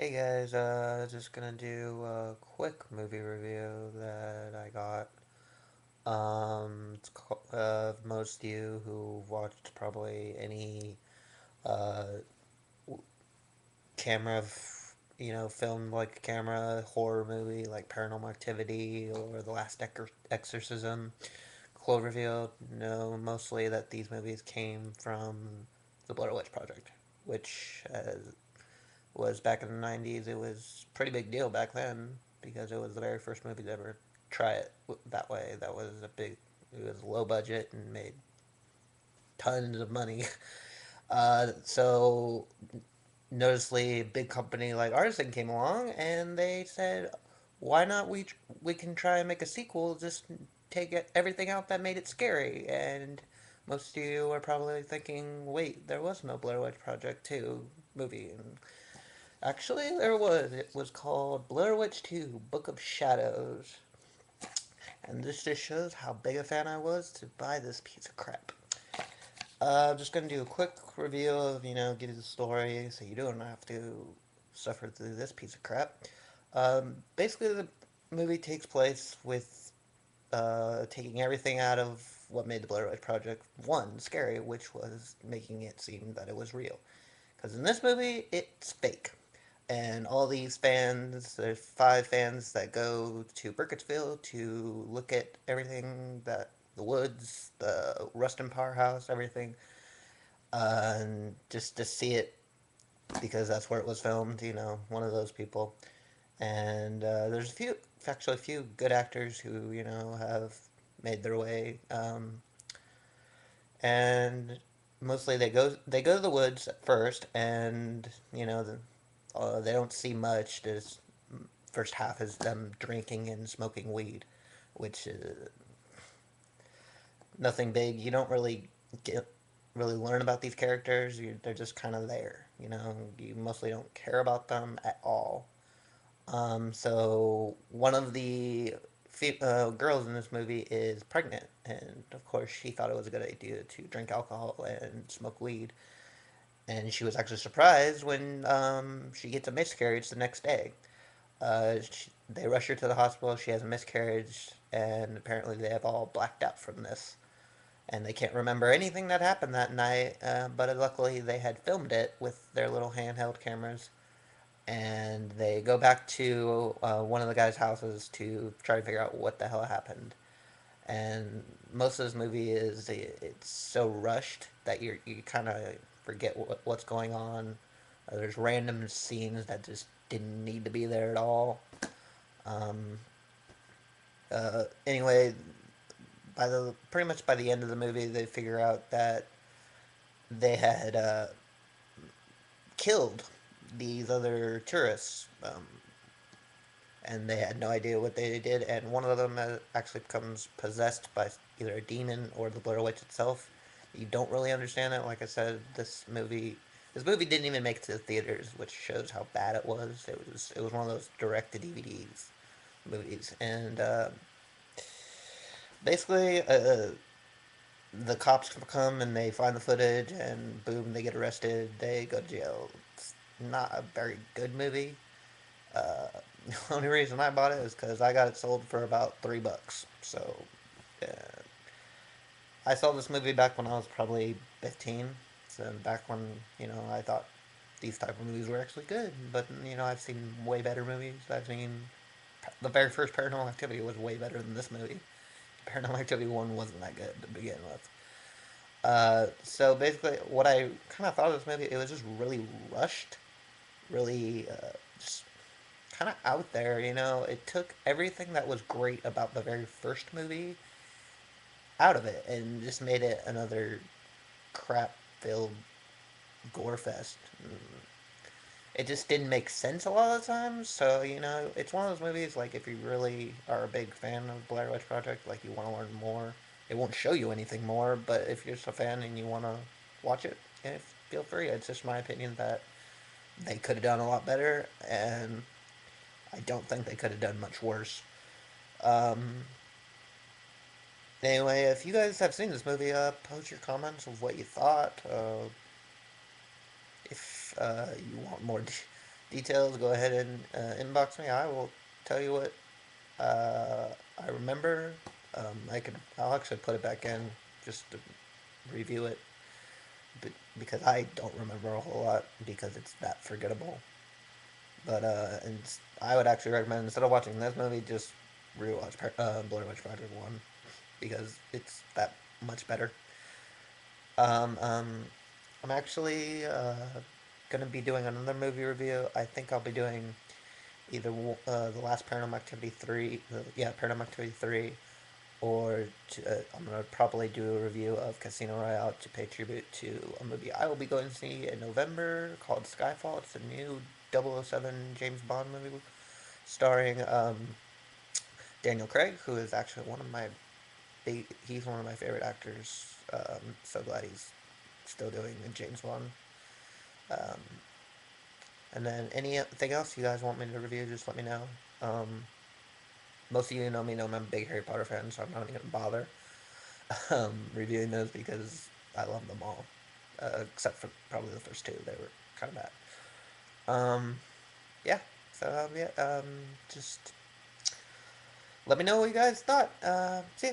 Hey guys, just gonna do a quick movie review that I got. Most of you who've watched probably any uh, camera, film like camera horror movie like Paranormal Activity or The Last Exorcism, Cloverfield, know mostly that these movies came from the Blair Witch Project, which was back in the 90s. It was a pretty big deal back then because it was the very first movie to ever try it that way. That was a big, it was low budget and made tons of money. So, noticeably, a big company like Artisan came along and they said, why not we can try and make a sequel, just take everything out that made it scary. And most of you are probably thinking, wait, there was no Blair Witch Project 2 movie. And actually, there was. It was called Blair Witch 2 Book of Shadows. And this just shows how big a fan I was to buy this piece of crap. I'm just going to do a quick review of, give you the story so you don't have to suffer through this piece of crap. Basically, the movie takes place with taking everything out of what made the Blair Witch Project 1 scary, which was making it seem that it was real. Because in this movie, it's fake. And all these fans, there's 5 fans that go to Burkittsville to look at everything that the woods, the Rustin Powerhouse, everything, and just to see it because that's where it was filmed. One of those people. And there's actually a few good actors who have made their way. And mostly they go to the woods at first, and they don't see much. There's first half is them drinking and smoking weed, which is nothing big. You don't get really learn about these characters. They're just kind of there. You mostly don't care about them at all. So one of the girls in this movie is pregnant, and of course she thought it was a good idea to drink alcohol and smoke weed. And she was actually surprised when she gets a miscarriage the next day. They rush her to the hospital. She has a miscarriage, and apparently they have all blacked out from this, and they can't remember anything that happened that night. But luckily, they had filmed it with their little handheld cameras, and they go back to one of the guys' houses to try to figure out what the hell happened. And most of this movie is it's so rushed that you kind of forget what's going on. There's random scenes that just didn't need to be there at all. Um, anyway, by the pretty much by the end of the movie, they figure out that they had killed these other tourists, and they had no idea what they did. And one of them actually becomes possessed by either a demon or the Blair Witch itself. You don't really understand that. Like I said, this movie didn't even make it to the theaters, which shows how bad it was. It was one of those direct to DVDs movies, and basically, the cops come and they find the footage, and boom, they get arrested. They go to jail. It's not a very good movie. Uh, the only reason I bought it is because I got it sold for about $3. So, uh, I saw this movie back when I was probably 15. So back when I thought these type of movies were actually good. But I've seen way better movies. I've seen the very first Paranormal Activity was way better than this movie. Paranormal Activity 1 wasn't that good to begin with. So basically, what I kind of thought of this movie, it was just really rushed, really just kind of out there. It took everything that was great about the very first movie out of it and just made it another crap-filled gore fest. It just didn't make sense a lot of the times. So it's one of those movies like if you really are a big fan of Blair Witch Project, like you want to learn more. It won't show you anything more, but if you're just a fan and you want to watch it, feel free. It's just my opinion that they could have done a lot better, and I don't think they could have done much worse. Um, anyway, if you guys have seen this movie, post your comments of what you thought. If you want more details, go ahead and inbox me. I will tell you what I remember. I'll actually put it back in just to review it because I don't remember a whole lot because it's that forgettable. But and I would actually recommend instead of watching this movie, just rewatch Blair Witch Project One because it's that much better. Um, um, I'm actually gonna be doing another movie review. I think I'll be doing either the last Paranormal Activity 3, Paranormal Activity 3, or I'm gonna probably do a review of Casino Royale to pay tribute to a movie I will be going to see in November called Skyfall. It's a new 007 James Bond movie starring Daniel Craig, who is actually he's one of my favorite actors. So glad he's still doing a James Bond. Um, and then anything else you guys want me to review, just let me know. Um, Most of you know I'm a big Harry Potter fan, so I'm not even gonna bother reviewing those because I love them all, except for probably the first two. They were kind of bad. Yeah. So yeah. Just let me know what you guys thought. See ya.